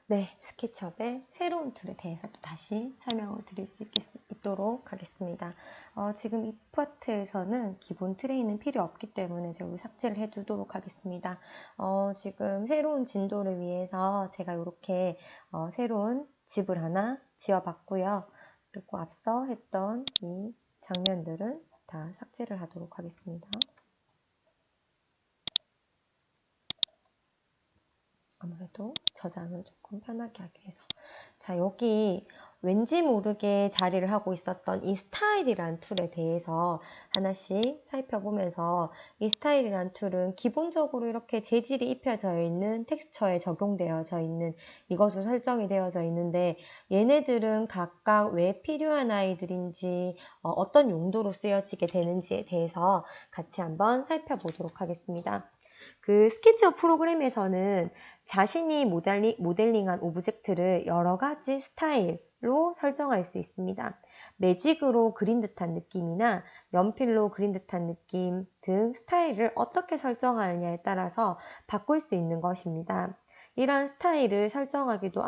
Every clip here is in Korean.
네, 스케치업의 새로운 툴에 대해서 또 다시 설명을 드릴 수 있도록 하겠습니다. 지금 이 파트에서는 기본 트레이는 필요 없기 때문에 제가 여기 삭제를 해두도록 하겠습니다. 지금 새로운 진도를 위해서 제가 이렇게 새로운 집을 하나 지어봤고요. 그리고 앞서 했던 이 장면들은 다 삭제를 하도록 하겠습니다. 아무래도 저장을 조금 편하게 하기 위해서. 자, 여기 왠지 모르게 자리를 하고 있었던 이 스타일이란 툴에 대해서 하나씩 살펴보면서, 이 스타일이란 툴은 기본적으로 이렇게 재질이 입혀져 있는 텍스처에 적용되어져 있는 이것으로 설정이 되어져 있는데, 얘네들은 각각 왜 필요한 아이들인지 어떤 용도로 쓰여지게 되는지에 대해서 같이 한번 살펴보도록 하겠습니다. 그 스케치업 프로그램에서는 자신이 모델링한 오브젝트를 여러 가지 스타일로 설정할 수 있습니다. 매직으로 그린 듯한 느낌이나 연필로 그린 듯한 느낌 등 스타일을 어떻게 설정하느냐에 따라서 바꿀 수 있는 것입니다. 이런 스타일 설정하기도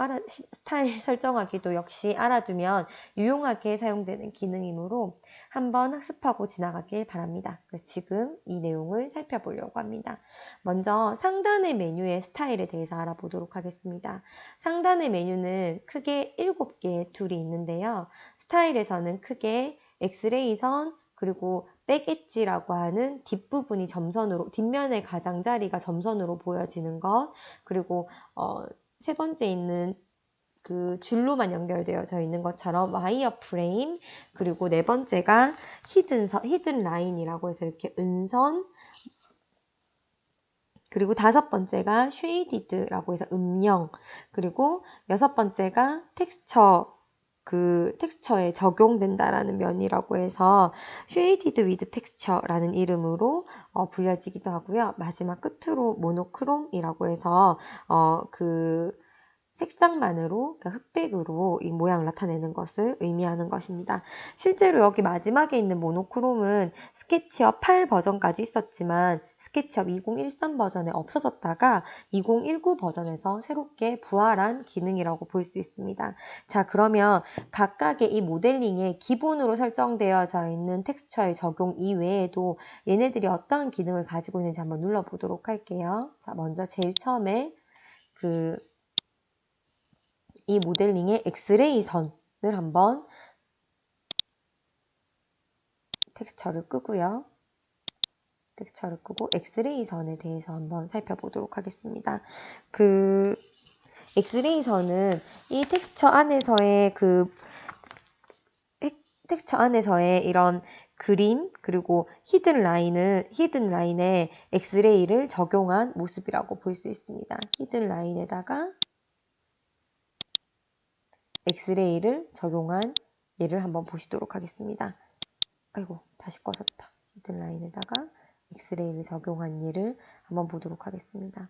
역시 알아두면 유용하게 사용되는 기능이므로 한번 학습하고 지나가길 바랍니다. 그래서 지금 이 내용을 살펴보려고 합니다. 먼저 상단의 메뉴의 스타일에 대해서 알아보도록 하겠습니다. 상단의 메뉴는 크게 7개의 툴이 있는데요. 스타일에서는 크게 엑스레이 선, 그리고 백 엣지라고 하는 뒷부분이 점선으로, 뒷면의 가장자리가 점선으로 보여지는 것, 그리고 세 번째 있는 그 줄로만 연결되어져 있는 것처럼 와이어 프레임, 그리고 네 번째가 히든 라인이라고 해서 이렇게 은선, 그리고 다섯 번째가 쉐이디드라고 해서 음영, 그리고 여섯 번째가 텍스처에 적용된다라는 면이라고 해서 쉐이디드 위드 텍스처라는 이름으로 불려지기도 하고요. 마지막 끝으로 모노크롬이라고 해서 색상만으로, 그러니까 흑백으로 이 모양을 나타내는 것을 의미하는 것입니다. 실제로 여기 마지막에 있는 모노크롬은 스케치업 8 버전까지 있었지만 스케치업 2013 버전에 없어졌다가 2019 버전에서 새롭게 부활한 기능이라고 볼 수 있습니다. 자, 그러면 각각의 이 모델링에 기본으로 설정되어져 있는 텍스처의 적용 이외에도 얘네들이 어떤 기능을 가지고 있는지 한번 눌러보도록 할게요. 자, 먼저 제일 처음에 이 모델링의 엑스레이 선을 한번 텍스처를 끄고요. 텍스처를 끄고 엑스레이 선에 대해서 한번 살펴보도록 하겠습니다. 엑스레이 선은 이 텍스처 안에서의 이런 그림, 그리고 히든 라인에 엑스레이를 적용한 모습이라고 볼 수 있습니다. 히든 라인에다가 엑스레이를 적용한 예를 한번 보시도록 하겠습니다. 아이고, 다시 꺼졌다. 히든 라인에다가 엑스레이를 적용한 예를 한번 보도록 하겠습니다.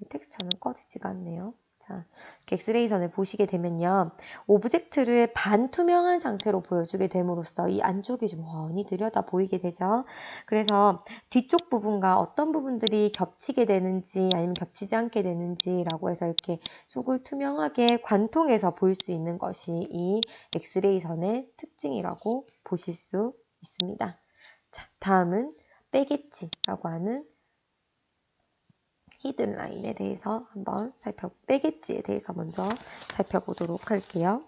텍스처는 꺼지지가 않네요. 자, 엑스레이 선을 보시게 되면요, 오브젝트를 반투명한 상태로 보여주게 됨으로써 이 안쪽이 좀 훤히 들여다 보이게 되죠. 그래서 뒤쪽 부분과 어떤 부분들이 겹치게 되는지 아니면 겹치지 않게 되는지라고 해서 이렇게 속을 투명하게 관통해서 볼 수 있는 것이 이 엑스레이 선의 특징이라고 보실 수 있습니다. 자, 다음은 백엣지라고 하는 히든 라인에 대해서 백엣지에 대해서 먼저 살펴보도록 할게요.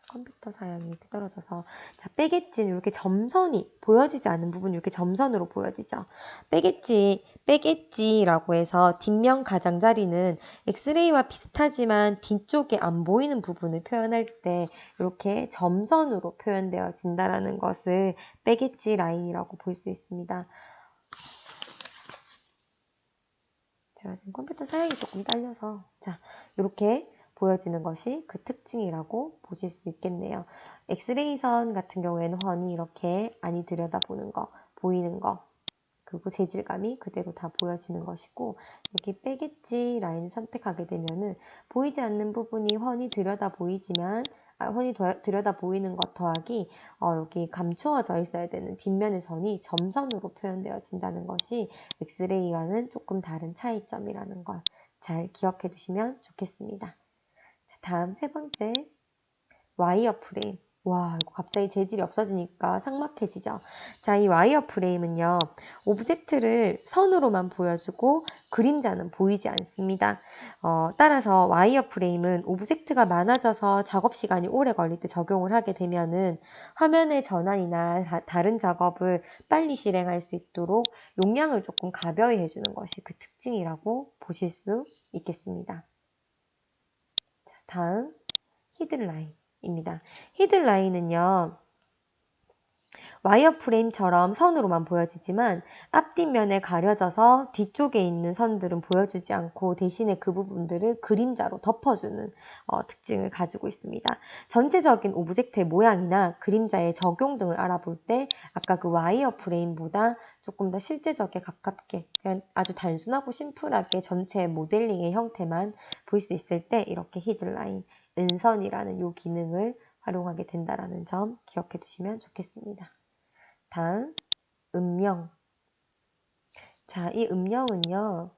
컴퓨터 사양이 이렇게 떨어져서, 자, 백엣지는 이렇게 점선이 보여지지 않는 부분이 이렇게 점선으로 보여지죠. 백엣지라고 해서 뒷면 가장자리는 엑스레이와 비슷하지만 뒤쪽에 안 보이는 부분을 표현할 때 이렇게 점선으로 표현되어진다는 것을 백엣지 라인이라고 볼 수 있습니다. 제가 지금 컴퓨터 사양이 조금 딸려서, 자, 이렇게 보여지는 것이 그 특징이라고 보실 수 있겠네요. 엑스레이 선 같은 경우에는 훤히 이렇게 안이 들여다보는 거, 보이는 거, 그리고 재질감이 그대로 다 보여지는 것이고, 여기 백엣지 라인을 선택하게 되면은 보이지 않는 부분이 훤히 들여다 보이지만 흔히 들여다 보이는 것 더하기 여기 감추어져 있어야 되는 뒷면의 선이 점선으로 표현되어진다는 것이 엑스레이와는 조금 다른 차이점이라는 걸 잘 기억해 두시면 좋겠습니다. 자, 다음 세 번째, 와이어 프레임. 와, 이거 갑자기 재질이 없어지니까 삭막해지죠. 자, 이 와이어 프레임은요, 오브젝트를 선으로만 보여주고 그림자는 보이지 않습니다. 따라서 와이어 프레임은 오브젝트가 많아져서 작업 시간이 오래 걸릴 때 적용을 하게 되면은 화면의 전환이나 다른 작업을 빨리 실행할 수 있도록 용량을 조금 가벼이 해주는 것이 그 특징이라고 보실 수 있겠습니다. 자, 다음, 히든라인. 입니다. 히든라인은요, 와이어 프레임처럼 선으로만 보여지지만 앞뒷면에 가려져서 뒤쪽에 있는 선들은 보여주지 않고 대신에 그 부분들을 그림자로 덮어주는 특징을 가지고 있습니다. 전체적인 오브젝트의 모양이나 그림자의 적용 등을 알아볼 때 아까 그 와이어 프레임보다 조금 더 실제적에 가깝게 그냥 아주 단순하고 심플하게 전체 모델링의 형태만 볼 수 있을 때 이렇게 히든라인, 은선이라는 이 기능을 활용하게 된다는 점 기억해 두시면 좋겠습니다. 다음, 음영. 자, 이 음영은요,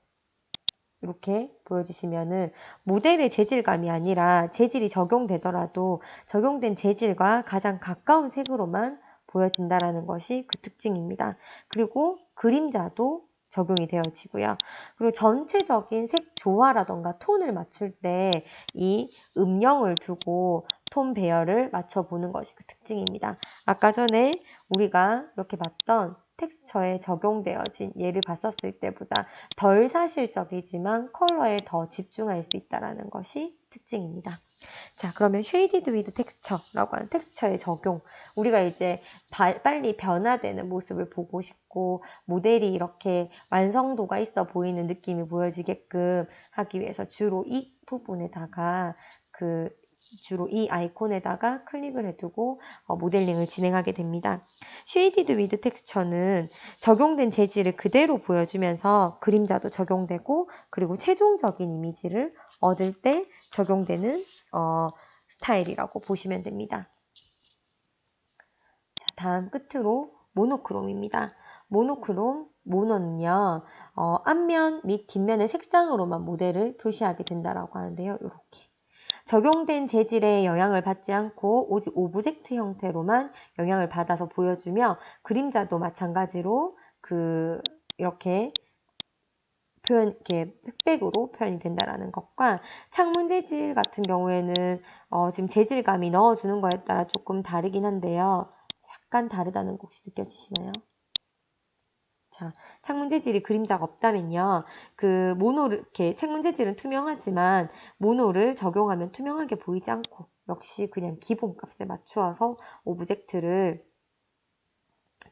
이렇게 보여주시면은 모델의 재질감이 아니라 재질이 적용되더라도 적용된 재질과 가장 가까운 색으로만 보여진다는 것이 그 특징입니다. 그리고 그림자도 적용이 되어지고요. 그리고 전체적인 색 조화라던가 톤을 맞출 때 이 음영을 두고 톤 배열을 맞춰보는 것이 그 특징입니다. 아까 전에 우리가 이렇게 봤던 텍스처에 적용되어진 예를 봤었을 때보다 덜 사실적이지만 컬러에 더 집중할 수 있다는 것이 특징입니다. 자, 그러면 쉐이디드 위드 텍스처라고 하는 텍스처의 적용. 우리가 이제 빨리 변화되는 모습을 보고 싶고 모델이 이렇게 완성도가 있어 보이는 느낌이 보여지게끔 하기 위해서 주로 이 부분에다가 주로 이 아이콘에다가 클릭을 해두고 모델링을 진행하게 됩니다. 쉐이디드 위드 텍스처는 적용된 재질을 그대로 보여주면서 그림자도 적용되고 그리고 최종적인 이미지를 얻을 때 적용되는 스타일이라고 보시면 됩니다. 자, 다음 끝으로 모노크롬입니다. 모노는요, 앞면 및 뒷면의 색상으로만 모델을 표시하게 된다라고 하는데요. 이렇게. 적용된 재질에 영향을 받지 않고 오직 오브젝트 형태로만 영향을 받아서 보여주며 그림자도 마찬가지로 이렇게 흑백으로 표현이 된다는 것과 창문 재질 같은 경우에는 지금 재질감이 넣어주는 거에 따라 조금 다르긴 한데요. 약간 다르다는 거 혹시 느껴지시나요? 자, 창문 재질이 그림자가 없다면요. 이렇게 창문 재질은 투명하지만 모노를 적용하면 투명하게 보이지 않고 역시 그냥 기본값에 맞추어서 오브젝트를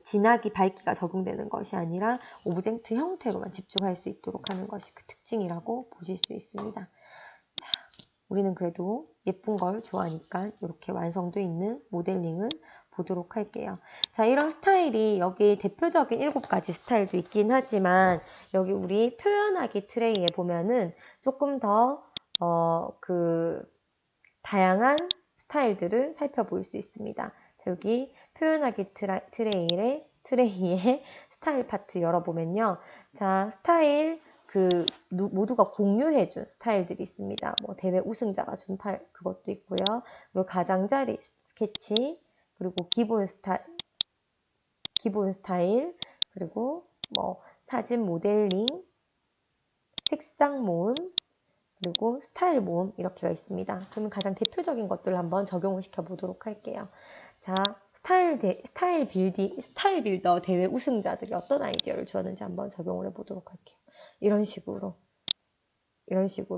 진하기, 밝기가 적용되는 것이 아니라 오브젝트 형태로만 집중할 수 있도록 하는 것이 그 특징이라고 보실 수 있습니다. 자, 우리는 그래도 예쁜 걸 좋아하니까 이렇게 완성도 있는 모델링을 보도록 할게요. 자, 이런 스타일이 여기 대표적인 7가지 스타일도 있긴 하지만 여기 우리 표현하기 트레이에 보면은 조금 더 다양한 스타일들을 살펴볼 수 있습니다. 자, 여기 표현하기 트레이의 스타일 파트 열어보면요. 자, 스타일 모두가 공유해준 스타일들이 있습니다. 뭐 대회 우승자가 준 그것도 있고요. 그리고 가장자리 스케치, 그리고 기본 스타일, 그리고 뭐 사진 모델링, 색상 모음, 그리고 스타일 모음 이렇게가 있습니다. 그러면 가장 대표적인 것들을 한번 적용을 시켜 보도록 할게요. 자, 스타일 빌더 대회 우승자들이 어떤 아이디어를 주었는지 한번 적용을 해보도록 할게요. 이런 식으로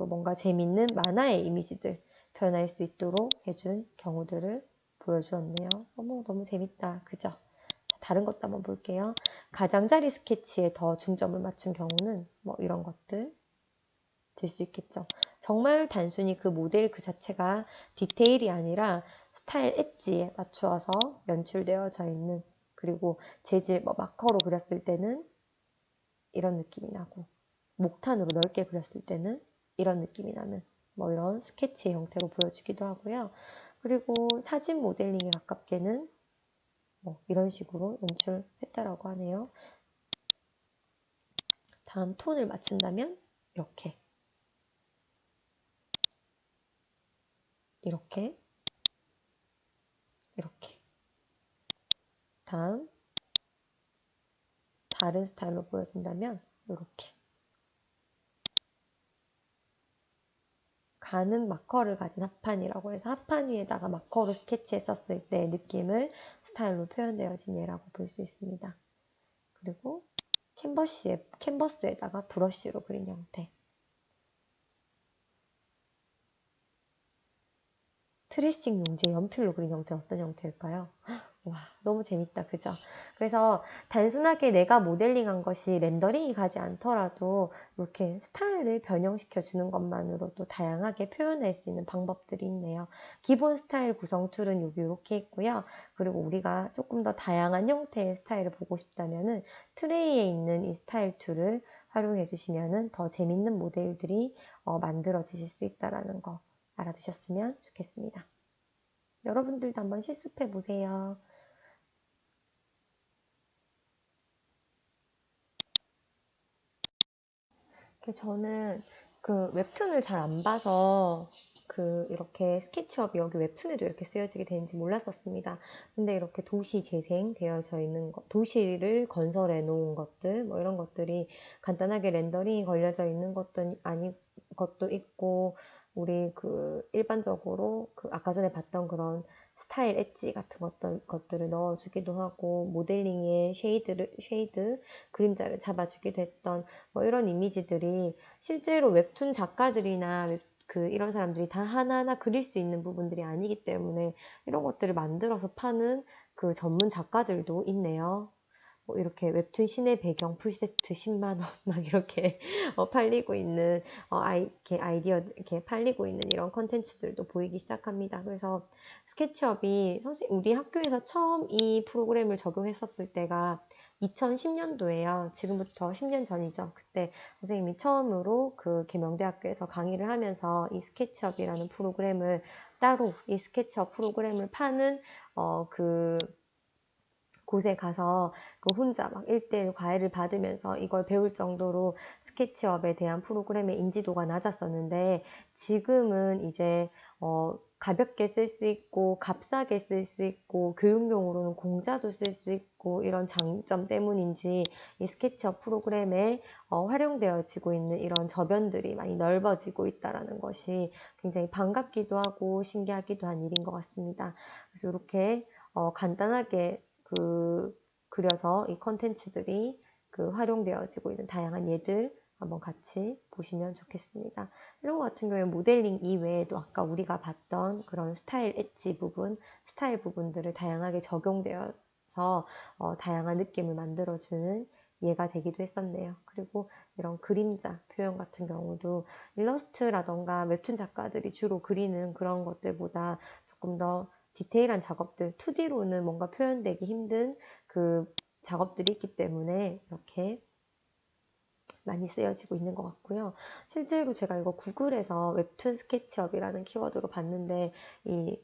뭔가 재밌는 만화의 이미지들 표현할 수 있도록 해준 경우들을 보여주었네요. 어머, 너무 재밌다. 그죠? 자, 다른 것도 한번 볼게요. 가장자리 스케치에 더 중점을 맞춘 경우는 뭐 이런 것들 될 수 있겠죠. 정말 단순히 그 모델 그 자체가 디테일이 아니라 스타일 엣지에 맞추어서 연출되어져 있는, 그리고 재질 마커로 그렸을 때는 이런 느낌이 나고 목탄으로 넓게 그렸을 때는 이런 느낌이 나는 이런 스케치의 형태로 보여주기도 하고요. 그리고 사진 모델링에 가깝게는 뭐 이런 식으로 연출했다라고 하네요. 다음 톤을 맞춘다면 이렇게 이렇게 이렇게. 다음 다른 스타일로 보여준다면 이렇게. 가는 마커를 가진 합판이라고 해서 합판 위에다가 마커로 스케치했었을 때 느낌을 스타일로 표현되어진 예라고 볼 수 있습니다. 그리고 캔버스에다가 브러쉬로 그린 형태. 트레이싱 용지에 연필로 그린 형태는 어떤 형태일까요? 와, 너무 재밌다. 그죠? 그래서 단순하게 내가 모델링한 것이 렌더링이 가지 않더라도 이렇게 스타일을 변형시켜 주는 것만으로도 다양하게 표현할 수 있는 방법들이 있네요. 기본 스타일 구성 툴은 여기 이렇게 있고요. 그리고 우리가 조금 더 다양한 형태의 스타일을 보고 싶다면은 트레이에 있는 이 스타일 툴을 활용해 주시면은 더 재밌는 모델들이 만들어지실 수 있다라는 거 알아두셨으면 좋겠습니다. 여러분들도 한번 실습해 보세요. 저는 그 웹툰을 잘 안 봐서 이렇게 스케치업이 여기 웹툰에도 이렇게 쓰여지게 되는지 몰랐었습니다. 근데 이렇게 도시 재생되어져 있는 것, 도시를 건설해 놓은 것들, 뭐 이런 것들이 간단하게 렌더링이 걸려져 있는 것도 있고, 우리 일반적으로 아까 전에 봤던 그런 스타일 엣지 같은 것들을 넣어주기도 하고, 모델링에 쉐이드, 그림자를 잡아주기도 했던 뭐 이런 이미지들이 실제로 웹툰 작가들이나 이런 사람들이 다 하나하나 그릴 수 있는 부분들이 아니기 때문에 이런 것들을 만들어서 파는 전문 작가들도 있네요. 뭐 이렇게 웹툰 시내 배경 풀세트 10만 원 막 이렇게 팔리고 있는 이렇게 아이디어 이렇게 팔리고 있는 이런 컨텐츠들도 보이기 시작합니다. 그래서 스케치업이 우리 학교에서 처음 이 프로그램을 적용했었을 때가 2010년도예요. 지금부터 10년 전이죠. 그때 선생님이 처음으로 계명대학교에서 강의를 하면서 이 스케치업이라는 프로그램을 따로 이 스케치업 프로그램을 파는 곳에 가서 혼자 막 1대1 과외를 받으면서 이걸 배울 정도로 스케치업에 대한 프로그램의 인지도가 낮았었는데 지금은 이제 가볍게 쓸 수 있고 값싸게 쓸 수 있고 교육용으로는 공짜도 쓸 수 있고 이런 장점 때문인지 이 스케치업 프로그램에 활용되어지고 있는 이런 저변들이 많이 넓어지고 있다는 것이 굉장히 반갑기도 하고 신기하기도 한 일인 것 같습니다. 그래서 이렇게 간단하게 그려서 이 컨텐츠들이 활용되어지고 있는 다양한 예들 한번 같이 보시면 좋겠습니다. 이런 것 같은 경우에 모델링 이외에도 아까 우리가 봤던 그런 스타일 엣지 부분, 스타일 부분들을 다양하게 적용되어서 다양한 느낌을 만들어주는 예가 되기도 했었네요. 그리고 이런 그림자 표현 같은 경우도 일러스트라던가 웹툰 작가들이 주로 그리는 그런 것들보다 조금 더 디테일한 작업들, 2D로는 뭔가 표현되기 힘든 작업들이 있기 때문에 이렇게 많이 쓰여지고 있는 것 같고요. 실제로 제가 이거 구글에서 웹툰 스케치업이라는 키워드로 봤는데 이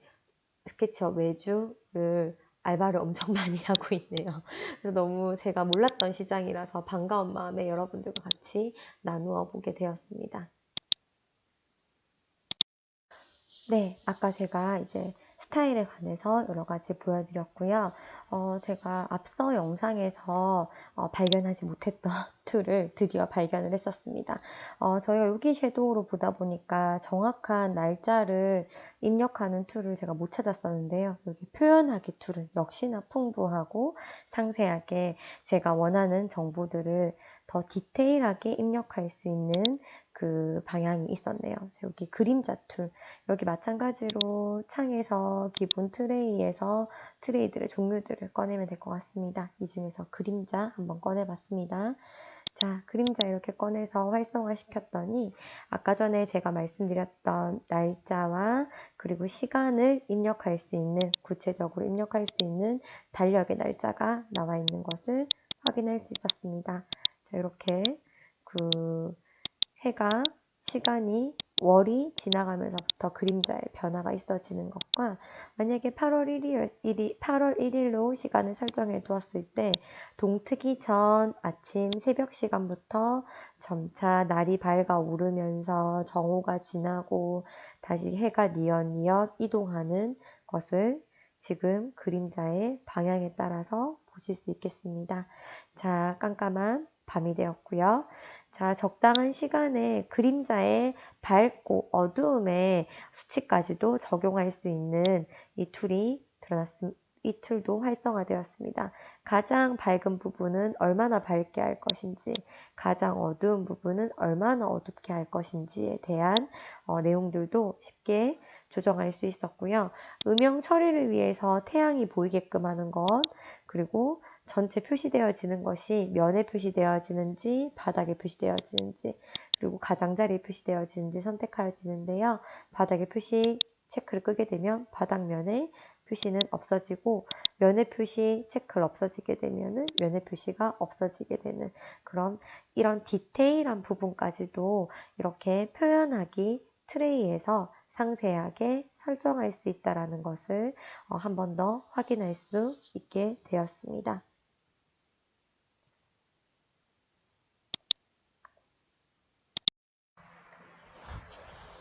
스케치업 외주를 알바를 엄청 많이 하고 있네요. 그래서 너무 제가 몰랐던 시장이라서 반가운 마음에 여러분들과 같이 나누어 보게 되었습니다. 네, 아까 제가 이제 스타일에 관해서 여러 가지 보여드렸고요. 제가 앞서 영상에서 발견하지 못했던 툴을 드디어 발견을 했었습니다. 저희가 여기 섀도우로 보다 보니까 정확한 날짜를 입력하는 툴을 제가 못 찾았었는데요. 여기 표현하기 툴은 역시나 풍부하고 상세하게 제가 원하는 정보들을 더 디테일하게 입력할 수 있는 방향이 있었네요. 여기 그림자 툴, 여기 마찬가지로 창에서 기본 트레이에서 트레이들의 종류들을 꺼내면 될 것 같습니다. 이 중에서 그림자 한번 꺼내봤습니다. 자, 그림자 이렇게 꺼내서 활성화 시켰더니 아까 전에 제가 말씀드렸던 날짜와 그리고 시간을 입력할 수 있는, 구체적으로 입력할 수 있는 달력의 날짜가 나와 있는 것을 확인할 수 있었습니다. 자, 이렇게 해가 시간이 월이 지나가면서부터 그림자의 변화가 있어지는 것과 만약에 8월 1일로 시간을 설정해 두었을 때 동트기 전 아침 새벽 시간부터 점차 날이 밝아오르면서 정오가 지나고 다시 해가 뉘엿뉘엿 이동하는 것을 지금 그림자의 방향에 따라서 보실 수 있겠습니다. 자, 깜깜한 밤이 되었고요. 자, 적당한 시간에 그림자의 밝고 어두움의 수치까지도 적용할 수 있는 이 툴이 이 툴도 활성화되었습니다. 가장 밝은 부분은 얼마나 밝게 할 것인지, 가장 어두운 부분은 얼마나 어둡게 할 것인지에 대한 내용들도 쉽게 조정할 수 있었고요. 음영 처리를 위해서 태양이 보이게끔 하는 것, 그리고 전체 표시되어지는 것이 면에 표시되어지는지 바닥에 표시되어지는지 그리고 가장자리에 표시되어지는지 선택하여지는데요. 바닥에 표시 체크를 끄게 되면 바닥면에 표시는 없어지고 면의 표시 체크를 없어지게 되면 면의 표시가 없어지게 되는 그런 이런 디테일한 부분까지도 이렇게 표현하기 트레이에서 상세하게 설정할 수 있다는 것을 한 번 더 확인할 수 있게 되었습니다.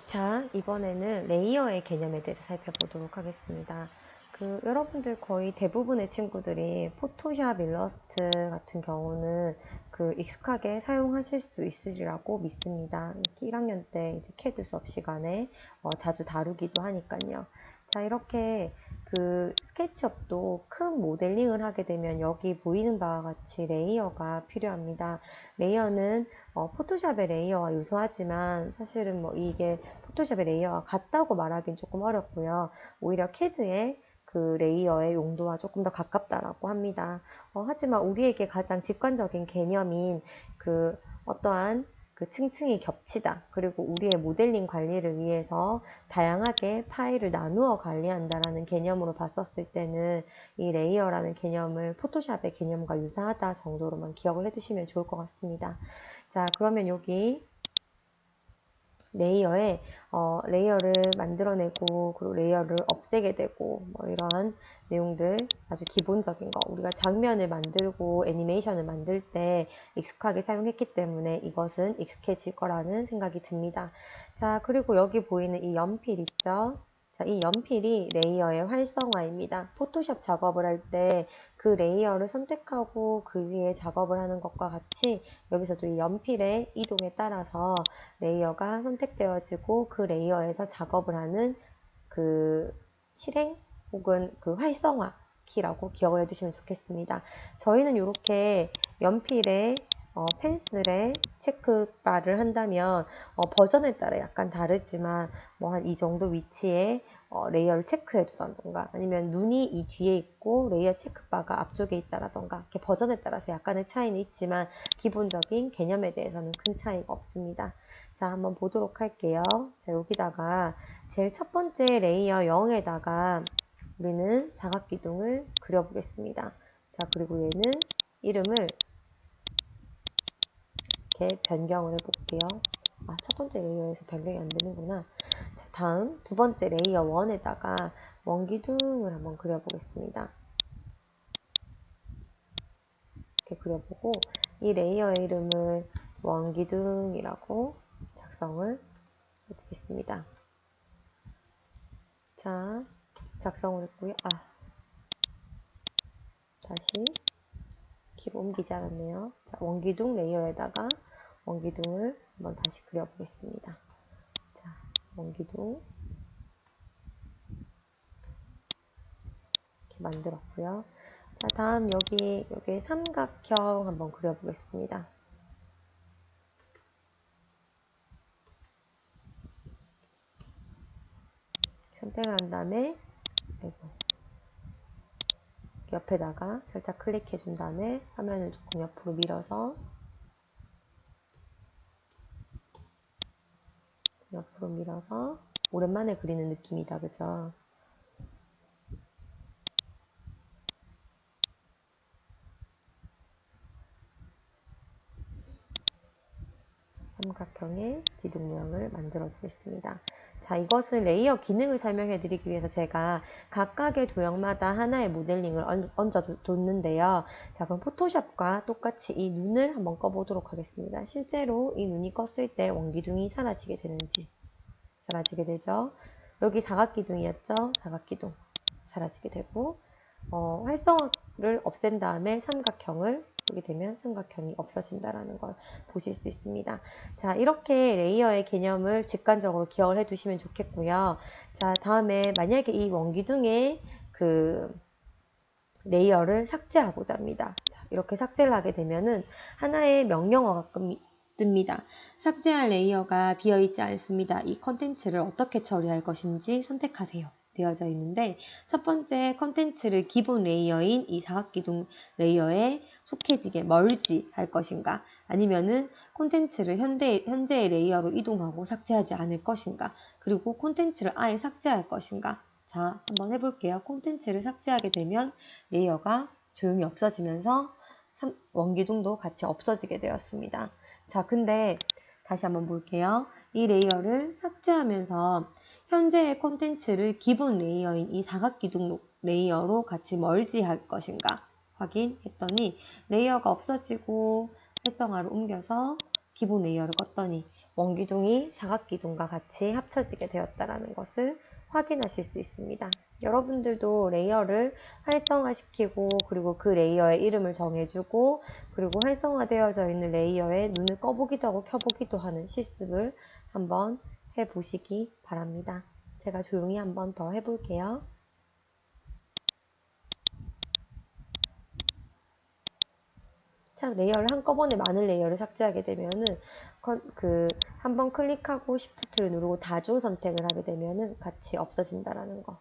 자, 이번에는 레이어의 개념에 대해서 살펴보도록 하겠습니다. 여러분들 거의 대부분의 친구들이 포토샵 일러스트 같은 경우는 익숙하게 사용하실 수 있으리라고 믿습니다. 1학년 때 이제 CAD 수업 시간에 자주 다루기도 하니까요. 자, 이렇게 스케치업도 큰 모델링을 하게 되면 여기 보이는 바와 같이 레이어가 필요합니다. 레이어는 포토샵의 레이어와 유사하지만 사실은 이게 포토샵의 레이어와 같다고 말하기는 조금 어렵고요. 오히려 CAD의 레이어의 용도와 조금 더 가깝다라고 합니다. 하지만 우리에게 가장 직관적인 개념인 어떠한 층층이 겹치다. 그리고 우리의 모델링 관리를 위해서 다양하게 파일을 나누어 관리한다라는 개념으로 봤었을 때는 이 레이어라는 개념을 포토샵의 개념과 유사하다 정도로만 기억을 해두시면 좋을 것 같습니다. 자, 그러면 여기 레이어를 만들어내고 그리고 레이어를 없애게 되고 이런 내용들 아주 기본적인 거 우리가 장면을 만들고 애니메이션을 만들 때 익숙하게 사용했기 때문에 이것은 익숙해질 거라는 생각이 듭니다. 자, 그리고 여기 보이는 이 연필 있죠? 자, 이 연필이 레이어의 활성화입니다. 포토샵 작업을 할 때 그 레이어를 선택하고 그 위에 작업을 하는 것과 같이 여기서도 이 연필의 이동에 따라서 레이어가 선택되어지고 그 레이어에서 작업을 하는 실행 혹은 활성화 키라고 기억을 해두시면 좋겠습니다. 저희는 이렇게 연필에 펜슬에 체크바를 한다면 버전에 따라 약간 다르지만 한 이 정도 위치에 레이어를 체크해 두던가 아니면 눈이 이 뒤에 있고 레이어 체크바가 앞쪽에 있다라던가 이렇게 버전에 따라서 약간의 차이는 있지만 기본적인 개념에 대해서는 큰 차이가 없습니다. 자, 한번 보도록 할게요. 자, 여기다가 제일 첫 번째 레이어 0에다가 우리는 사각기둥을 그려보겠습니다. 자, 그리고 얘는 이름을 이렇게 변경을 해볼게요. 첫 번째 레이어에서 변경이 안 되는구나. 자, 다음 두 번째 레이어 1에다가 원기둥을 한번 그려보겠습니다. 이렇게 그려보고 이 레이어의 이름을 원기둥이라고 작성을 해주겠습니다. 자, 작성을 했고요. 다시 키로 옮기지 않았네요. 자, 원기둥 레이어에다가 원기둥을 한번 다시 그려보겠습니다. 자, 원기둥 이렇게 만들었고요. 자, 다음 여기 삼각형 한번 그려보겠습니다. 선택을 한 다음에 옆에다가 살짝 클릭해 준 다음에 화면을 조금 옆으로 밀어서 오랜만에 그리는 느낌이다, 그죠? 삼각형의 기둥 모양을 만들어 주겠습니다. 자, 이것은 레이어 기능을 설명해 드리기 위해서 제가 각각의 도형마다 하나의 모델링을 얹어 뒀는데요. 자, 그럼 포토샵과 똑같이 이 눈을 한번 꺼보도록 하겠습니다. 실제로 이 눈이 껐을 때 원기둥이 사라지게 되는지. 사라지게 되죠. 여기 사각기둥이었죠. 사각기둥 사라지게 되고, 활성화를 없앤 다음에 삼각형을 보게 되면 삼각형이 없어진다라는 걸 보실 수 있습니다. 자, 이렇게 레이어의 개념을 직관적으로 기억을 해 두시면 좋겠고요. 자, 다음에 만약에 이 원기둥의 그 레이어를 삭제하고자 합니다. 자, 이렇게 삭제를 하게 되면은 하나의 명령어가 뜹니다. 삭제할 레이어가 비어있지 않습니다. 이 컨텐츠를 어떻게 처리할 것인지 선택하세요. 되어져 있는데, 첫 번째 컨텐츠를 기본 레이어인 이 사각기둥 레이어에 속해지게 멀지 할 것인가, 아니면은 콘텐츠를 현재의 레이어로 이동하고 삭제하지 않을 것인가, 그리고 콘텐츠를 아예 삭제할 것인가. 자, 한번 해볼게요. 콘텐츠를 삭제하게 되면 레이어가 조용히 없어지면서 원기둥도 같이 없어지게 되었습니다. 자, 근데 다시 한번 볼게요. 이 레이어를 삭제하면서 현재의 콘텐츠를 기본 레이어인 이 사각기둥 레이어로 같이 멀지할 것인가 확인했더니 레이어가 없어지고 활성화를 옮겨서 기본 레이어를 껐더니 원기둥이 사각기둥과 같이 합쳐지게 되었다는 것을 확인하실 수 있습니다. 여러분들도 레이어를 활성화시키고, 그리고 그 레이어의 이름을 정해주고, 그리고 활성화되어져 있는 레이어에 눈을 꺼보기도 하고 켜보기도 하는 실습을 한번 해보시기 바랍니다. 제가 조용히 한번 더 해볼게요. 참, 레이어를 한꺼번에 많은 레이어를 삭제하게 되면은 한번 클릭하고 Shift를 누르고 다중 선택을 하게 되면은 같이 없어진다라는 거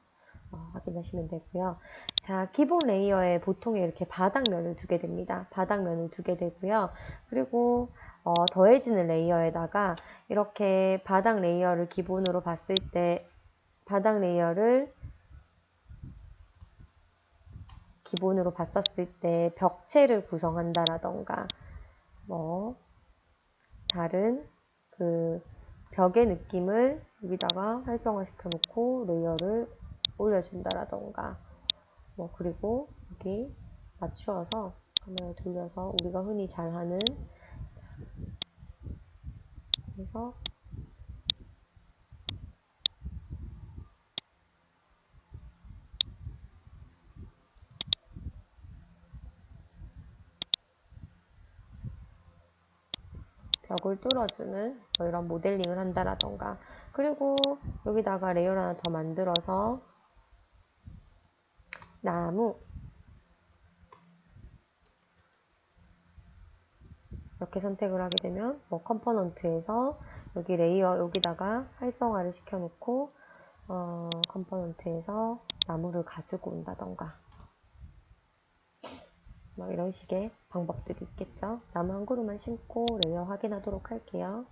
확인하시면 되고요. 자, 기본 레이어에 보통 이렇게 바닥면을 두게 됩니다. 바닥면을 두게 되고요. 그리고 더해지는 레이어에다가 이렇게 바닥 레이어를 기본으로 봤을 때 바닥 레이어를 기본으로 봤었을 때 벽체를 구성한다라던가 뭐 다른 그 벽의 느낌을 여기다가 활성화시켜 놓고 레이어를 올려준다라던가 뭐 그리고 여기 맞추어서 카메라 돌려서 우리가 흔히 잘 하는, 그래서 벽을 뚫어주는 뭐 이런 모델링을 한다라던가, 그리고 여기다가 레이어를 하나 더 만들어서 나무 이렇게 선택을 하게 되면 뭐 컴포넌트에서 여기 레이어 여기다가 활성화를 시켜 놓고 컴포넌트에서 나무를 가지고 온다던가 뭐 이런 식의 방법들이 있겠죠. 나무 한 그루만 심고 레이어 확인하도록 할게요.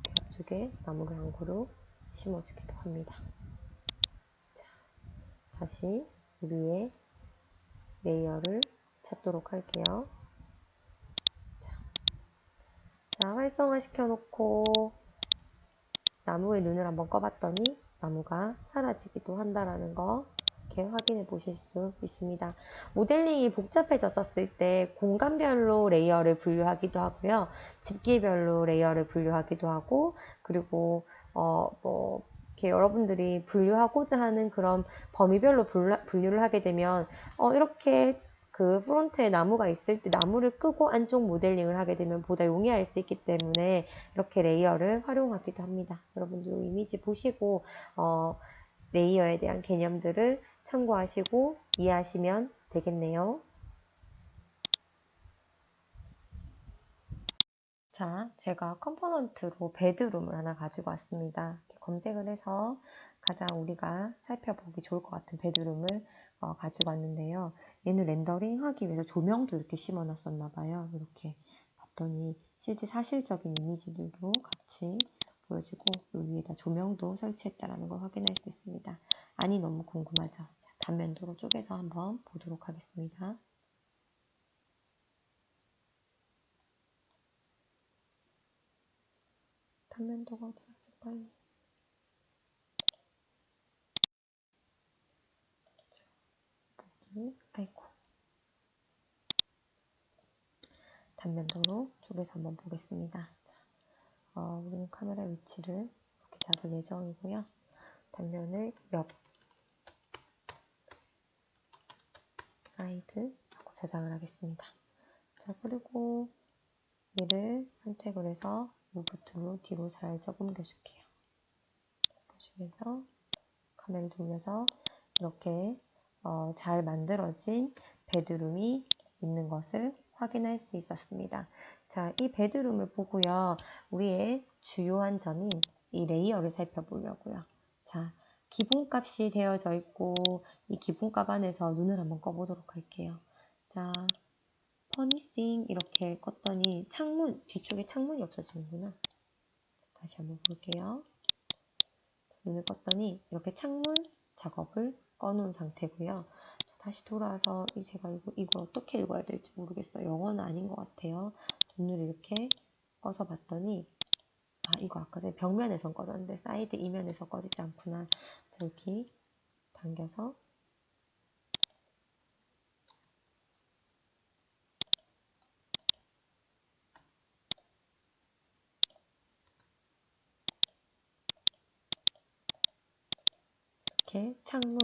이렇게 앞쪽에 나무를 한 그루 심어주기도 합니다. 자, 다시 우리의 레이어를 찾도록 할게요. 자, 활성화 시켜놓고 나무의 눈을 한번 꺼봤더니 나무가 사라지기도 한다라는 거 이렇게 확인해 보실 수 있습니다. 모델링이 복잡해졌을 때 공간별로 레이어를 분류하기도 하고요. 집기별로 레이어를 분류하기도 하고, 그리고 뭐 이렇게 여러분들이 분류하고자 하는 그런 범위별로 분류를 하게 되면 이렇게 그 프론트에 나무가 있을 때 나무를 끄고 안쪽 모델링을 하게 되면 보다 용이할 수 있기 때문에 이렇게 레이어를 활용하기도 합니다. 여러분들 이미지 보시고 레이어에 대한 개념들을 참고하시고 이해하시면 되겠네요. 자, 제가 컴포넌트로 베드룸을 하나 가지고 왔습니다. 이렇게 검색을 해서 가장 우리가 살펴보기 좋을 것 같은 베드룸을 가지고 왔는데요. 얘는 렌더링 하기 위해서 조명도 이렇게 심어 놨었나 봐요. 이렇게 봤더니 실제 사실적인 이미지들도 같이 보여지고 위에다 조명도 설치했다는 걸 확인할 수 있습니다. 안이 너무 궁금하죠? 자, 단면도로 쪼개서 한번 보도록 하겠습니다. 단면도가 어디 갔을까요? 여기, 아이고. 단면도로 쪼개서 한번 보겠습니다. 자, 우리는 카메라 위치를 이렇게 잡을 예정이고요. 단면을 옆, 사이드 하고 저장을 하겠습니다. 자, 그리고 얘를 선택을 해서 무브 툴로 뒤로 살짝 옮겨줄게요. 보시면서 카메라를 돌려서 이렇게 잘 만들어진 베드룸이 있는 것을 확인할 수 있었습니다. 자, 이 베드룸을 보고요. 우리의 주요한 점인 이 레이어를 살펴보려고요. 자, 기본값이 되어져 있고 이 기본값 안에서 눈을 한번 꺼보도록 할게요. 자, 퍼니싱 이렇게 껐더니 창문, 뒤쪽에 창문이 없어지는구나. 다시 한번 볼게요. 눈을 껐더니 이렇게 창문 작업을 꺼놓은 상태고요. 다시 돌아와서 제가 이걸 어떻게 읽어야 될지 모르겠어요. 영어는 아닌 것 같아요. 눈을 이렇게 꺼서 봤더니 이거 아까 전에 벽면에선 꺼졌는데 사이드 이면에서 꺼지지 않구나. 이렇게 당겨서 이렇게 창문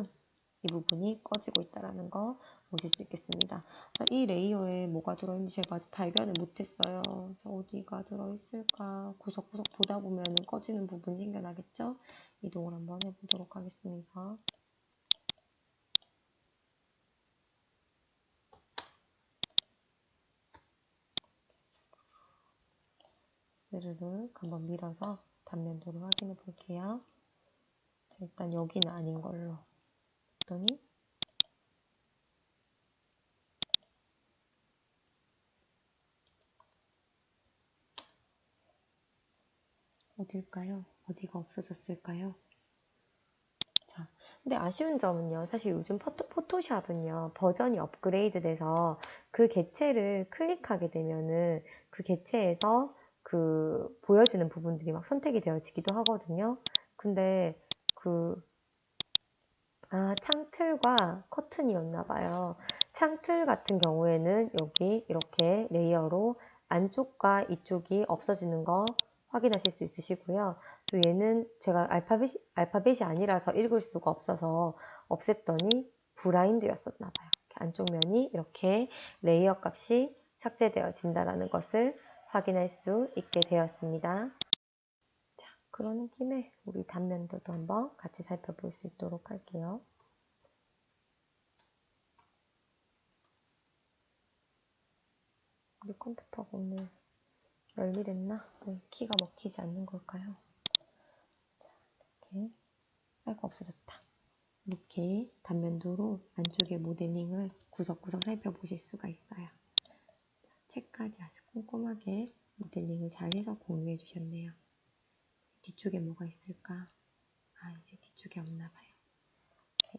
이 부분이 꺼지고 있다는 거 보실 수 있겠습니다. 자, 이 레이어에 뭐가 들어있는지 제가 아직 발견을 못했어요. 자, 어디가 들어있을까? 구석구석 보다 보면 꺼지는 부분이 생겨나겠죠? 이동을 한번 해보도록 하겠습니다. 스르륵 한번 밀어서 단면도를 확인해 볼게요. 자, 일단 여기는 아닌 걸로 했더니 어딜까요? 어디가 없어졌을까요? 자, 근데 아쉬운 점은요. 사실 요즘 포토샵은요. 버전이 업그레이드 돼서 그 객체를 클릭하게 되면은 그 객체에서 그 보여지는 부분들이 막 선택이 되어지기도 하거든요. 근데 창틀과 커튼이었나 봐요. 창틀 같은 경우에는 여기 이렇게 레이어로 안쪽과 이쪽이 없어지는 거 확인하실 수 있으시고요. 또 얘는 제가 알파벳이 아니라서 읽을 수가 없어서 없앴더니 블라인드였었나 봐요. 안쪽 면이 이렇게 레이어 값이 삭제되어진다는 것을 확인할 수 있게 되었습니다. 자, 그러는 김에 우리 단면도도 한번 같이 살펴볼 수 있도록 할게요. 우리 컴퓨터가 오늘 열일했나? 왜 키가 먹히지 않는 걸까요? 자, 이렇게 아이고 없어졌다. 이렇게 단면도로 안쪽의 모델링을 구석구석 살펴보실 수가 있어요. 책까지 아주 꼼꼼하게 모델링을 잘 해서 공유해 주셨네요. 뒤쪽에 뭐가 있을까? 이제 뒤쪽에 없나 봐요.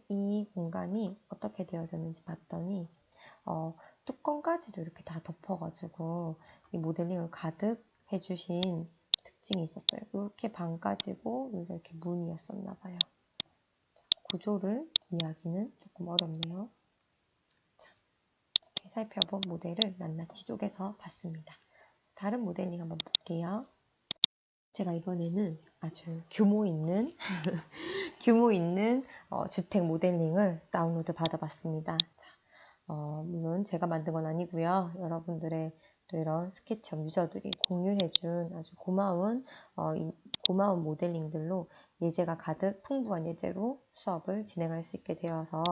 이 공간이 어떻게 되어졌는지 봤더니 뚜껑까지도 이렇게 다 덮어가지고 이 모델링을 가득 해주신 특징이 있었어요. 이렇게 반까지고 여기서 이렇게 무늬였었나 봐요. 자, 구조를 이해하기는 조금 어렵네요. 자, 이렇게 살펴본 모델을 낱낱이 쪼개서 봤습니다. 다른 모델링 한번 볼게요. 제가 이번에는 아주 규모 있는 주택 모델링을 다운로드 받아봤습니다. 자, 물론 제가 만든 건 아니고요. 여러분들의 또 이런 스케치업 유저들이 공유해준 아주 고마운 모델링들로 예제가 가득 풍부한 예제로 수업을 진행할 수 있게 되어서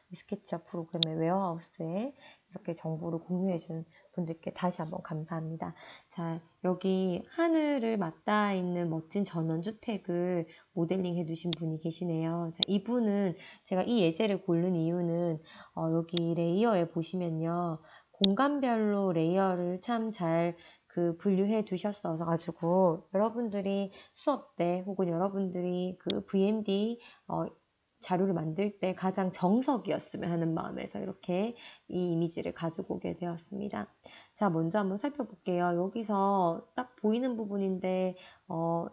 이 스케치업 프로그램의 웨어하우스에 이렇게 정보를 공유해준 분들께 다시 한번 감사합니다. 자, 여기 하늘을 맞닿아 있는 멋진 전원주택을 모델링 해두신 분이 계시네요. 자, 이분은 제가 이 예제를 고른 이유는 여기 레이어에 보시면요. 공간별로 레이어를 참 잘 분류해 두셨어서 가지고 여러분들이 수업 때 혹은 여러분들이 그 VMD 자료를 만들 때 가장 정석이었으면 하는 마음에서 이렇게 이 이미지를 가지고 오게 되었습니다. 자, 먼저 한번 살펴볼게요. 여기서 딱 보이는 부분인데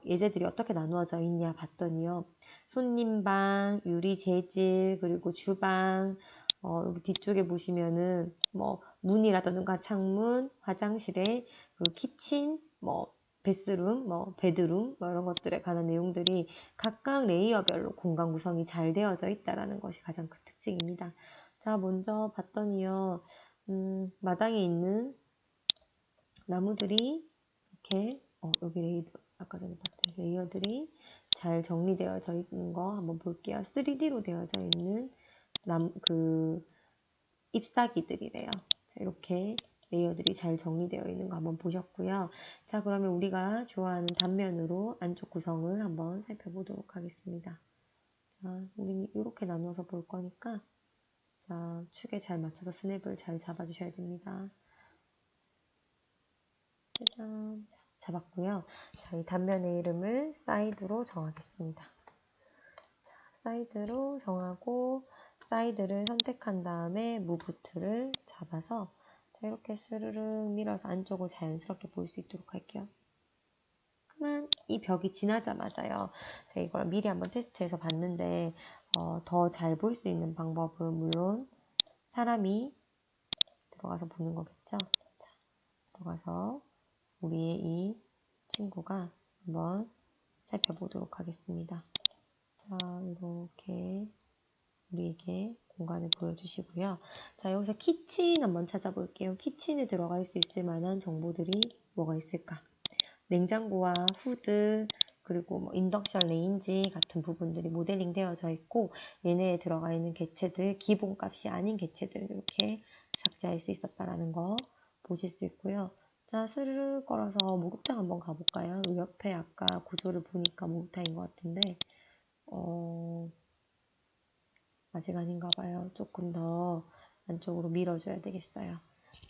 예제들이 어떻게 나누어져 있냐 봤더니요. 손님방, 유리 재질, 그리고 주방, 여기 뒤쪽에 보시면은 뭐 문이라든가 창문, 화장실에 그리고 키친, 뭐 베스룸, 뭐 베드룸 뭐 이런 것들에 관한 내용들이 각각 레이어별로 공간 구성이 잘 되어져 있다라는 것이 가장 큰 특징입니다. 자, 먼저 봤더니요. 마당에 있는 나무들이 이렇게 여기 아까 전에 봤던 레이어들이 잘 정리되어져 있는 거 한번 볼게요. 3D로 되어져 있는 잎사귀들이래요. 자, 이렇게 레이어들이 잘 정리되어 있는 거 한번 보셨고요. 자, 그러면 우리가 좋아하는 단면으로 안쪽 구성을 한번 살펴보도록 하겠습니다. 자, 우리는 이렇게 나눠서 볼 거니까 자, 축에 잘 맞춰서 스냅을 잘 잡아주셔야 됩니다. 짜잔. 자, 잡았고요. 자, 이 단면의 이름을 사이드로 정하겠습니다. 자, 사이드로 정하고 사이드를 선택한 다음에 무브툴을 잡아서 자, 이렇게 스르륵 밀어서 안쪽을 자연스럽게 볼 수 있도록 할게요. 그만 이 벽이 지나자마자요. 제가 이걸 미리 한번 테스트해서 봤는데 더 잘 볼 수 있는 방법은 물론 사람이 들어가서 보는 거겠죠. 자, 들어가서 우리의 이 친구가 한번 살펴보도록 하겠습니다. 자, 이렇게 우리에게 공간을 보여주시고요. 자, 여기서 키친 한번 찾아볼게요. 키친에 들어갈 수 있을 만한 정보들이 뭐가 있을까? 냉장고와 후드, 그리고 뭐 인덕션 레인지 같은 부분들이 모델링 되어져 있고 얘네에 들어가 있는 객체들, 기본값이 아닌 객체들을 이렇게 삭제할 수 있었다라는 거 보실 수 있고요. 자, 스르르 걸어서 목욕탕 한번 가볼까요? 옆에 아까 구조를 보니까 목욕탕인 것 같은데 아직 아닌가 봐요. 조금 더 안쪽으로 밀어줘야 되겠어요.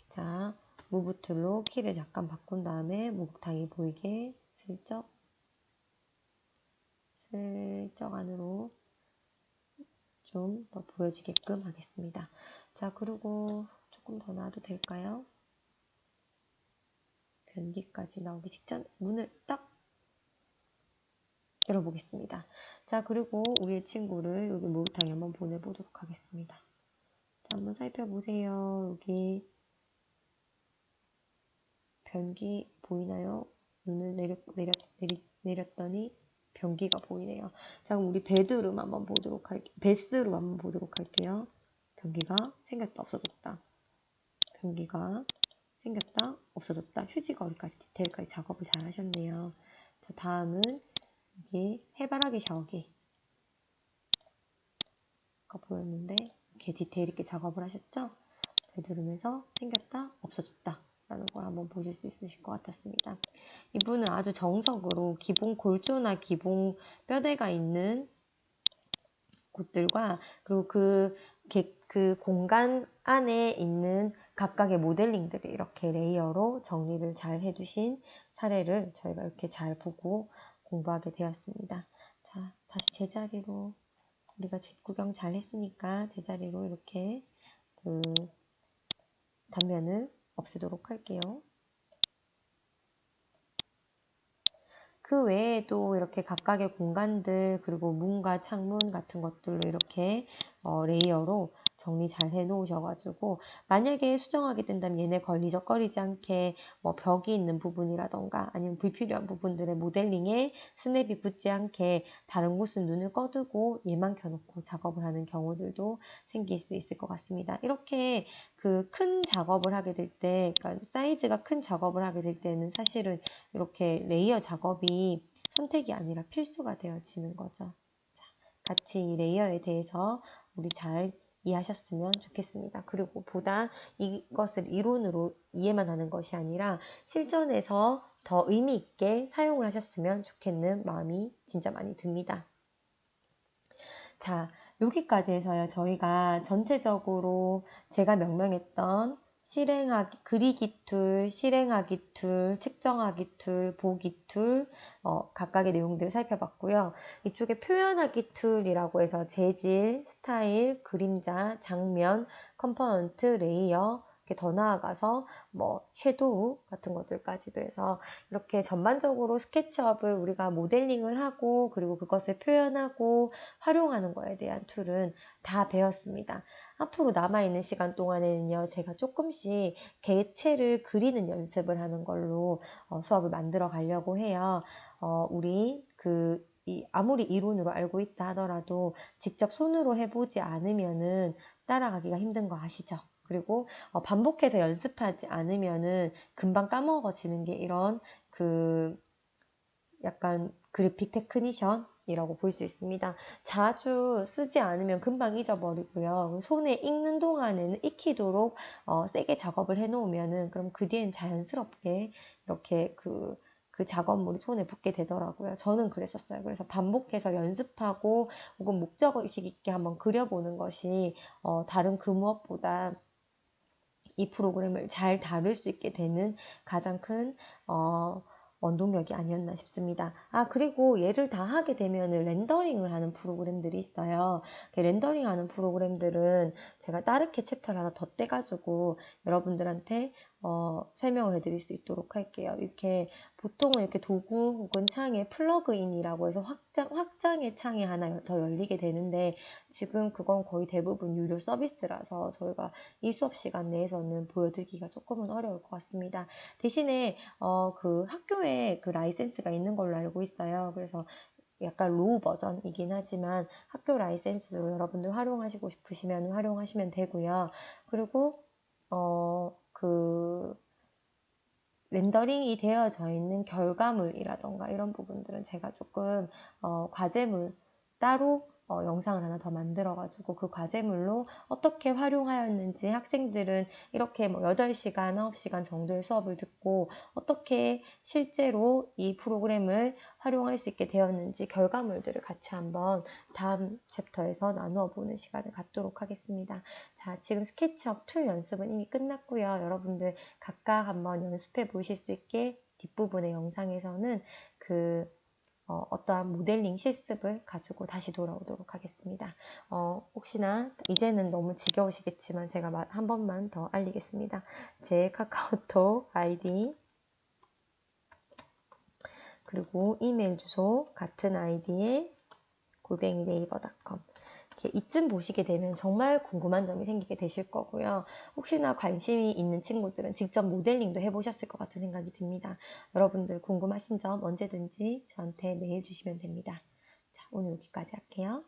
자, 무브 툴로 키를 잠깐 바꾼 다음에 목욕탕이 보이게 슬쩍 안으로 좀 더 보여지게끔 하겠습니다. 자, 그리고 조금 더 놔도 될까요? 변기까지 나오기 직전 문을 딱 열어보겠습니다. 자, 그리고 우리의 친구를 여기 목욕탕에 한번 보내보도록 하겠습니다. 자, 한번 살펴보세요. 여기 변기 보이나요? 눈을 내렸더니 변기가 보이네요. 자, 그럼 우리 베드룸 한번 보도록 할게요. 베스룸 한번 보도록 할게요. 변기가 생겼다, 없어졌다. 변기가 생겼다, 없어졌다. 휴지거리까지 디테일까지 작업을 잘 하셨네요. 자, 다음은 여기 해바라기 샤워기. 아까 보였는데 이렇게 디테일 있게 작업을 하셨죠? 베드룸에서 생겼다, 없어졌다. 라는 걸 한번 보실 수 있으실 것 같았습니다. 이분은 아주 정석으로 기본 골조나 기본 뼈대가 있는 곳들과 그리고 그 공간 안에 있는 각각의 모델링들을 이렇게 레이어로 정리를 잘 해두신 사례를 저희가 이렇게 잘 보고 공부하게 되었습니다. 자, 다시 제자리로 우리가 집 구경 잘 했으니까 제자리로 이렇게 그 단면을 없애도록 할게요. 그 외에도 이렇게 각각의 공간들 그리고 문과 창문 같은 것들로 이렇게 레이어로 정리 잘 해 놓으셔가지고 만약에 수정하게 된다면 얘네 걸리적거리지 않게 뭐 벽이 있는 부분이라던가 아니면 불필요한 부분들의 모델링에 스냅이 붙지 않게 다른 곳은 눈을 꺼두고 얘만 켜놓고 작업을 하는 경우들도 생길 수 있을 것 같습니다. 이렇게 그 큰 작업을 하게 될 때, 그러니까 사이즈가 큰 작업을 하게 될 때는 사실은 이렇게 레이어 작업이 선택이 아니라 필수가 되어지는 거죠. 자, 같이 이 레이어에 대해서 우리 잘 이해하셨으면 좋겠습니다. 그리고 보다 이것을 이론으로 이해만 하는 것이 아니라 실전에서 더 의미 있게 사용을 하셨으면 좋겠는 마음이 진짜 많이 듭니다. 자, 여기까지 해서요. 저희가 전체적으로 제가 명명했던 그리기 툴, 실행하기 툴, 측정하기 툴, 보기 툴, 각각의 내용들을 살펴봤고요. 이쪽에 표현하기 툴이라고 해서 재질, 스타일, 그림자, 장면, 컴포넌트, 레이어, 이렇게 더 나아가서 뭐 섀도우 같은 것들까지도 해서 이렇게 전반적으로 스케치업을 우리가 모델링을 하고 그리고 그것을 표현하고 활용하는 거에 대한 툴은 다 배웠습니다. 앞으로 남아있는 시간 동안에는요, 제가 조금씩 개체를 그리는 연습을 하는 걸로 수업을 만들어 가려고 해요. 우리 아무리 이론으로 알고 있다 하더라도 직접 손으로 해보지 않으면은 따라가기가 힘든 거 아시죠? 그리고 반복해서 연습하지 않으면은 금방 까먹어지는 게 이런 약간 그래픽 테크니션이라고 볼 수 있습니다. 자주 쓰지 않으면 금방 잊어버리고요. 손에 익는 동안에는 익히도록 세게 작업을 해 놓으면은 그럼 그 뒤엔 자연스럽게 이렇게 그 작업물이 손에 붙게 되더라고요. 저는 그랬었어요. 그래서 반복해서 연습하고 혹은 목적의식 있게 한번 그려보는 것이 다른 그 무엇보다 이 프로그램을 잘 다룰 수 있게 되는 가장 큰 원동력이 아니었나 싶습니다. 그리고 얘를 다 하게 되면 렌더링을 하는 프로그램들이 있어요. 렌더링 하는 프로그램들은 제가 따르게 챕터를 하나 더 떼가지고 여러분들한테 설명을 해드릴 수 있도록 할게요. 이렇게 보통은 이렇게 도구 혹은 창에 플러그인이라고 해서 확장의 창이 하나 더 열리게 되는데 지금 그건 거의 대부분 유료 서비스라서 저희가 이 수업 시간 내에서는 보여드리기가 조금은 어려울 것 같습니다. 대신에 그 학교에 그 라이센스가 있는 걸로 알고 있어요. 그래서 약간 로우 버전이긴 하지만 학교 라이센스로 여러분들 활용하시고 싶으시면 활용하시면 되고요. 그리고 렌더링이 되어져 있는 결과물이라던가 이런 부분들은 제가 조금 과제물 따로 영상을 하나 더 만들어가지고 그 과제물로 어떻게 활용하였는지 학생들은 이렇게 뭐 8시간, 9시간 정도의 수업을 듣고 어떻게 실제로 이 프로그램을 활용할 수 있게 되었는지 결과물들을 같이 한번 다음 챕터에서 나누어 보는 시간을 갖도록 하겠습니다. 자, 지금 스케치업 툴 연습은 이미 끝났고요. 여러분들 각각 한번 연습해 보실 수 있게 뒷부분의 영상에서는 어떠한 모델링 실습을 가지고 다시 돌아오도록 하겠습니다. 혹시나 이제는 너무 지겨우시겠지만 제가 한 번만 더 알리겠습니다. 제 카카오톡 아이디 그리고 이메일 주소 같은 아이디에 @네이버.com 이쯤 보시게 되면 정말 궁금한 점이 생기게 되실 거고요. 혹시나 관심이 있는 친구들은 직접 모델링도 해보셨을 것 같은 생각이 듭니다. 여러분들 궁금하신 점 언제든지 저한테 메일 주시면 됩니다. 자, 오늘 여기까지 할게요.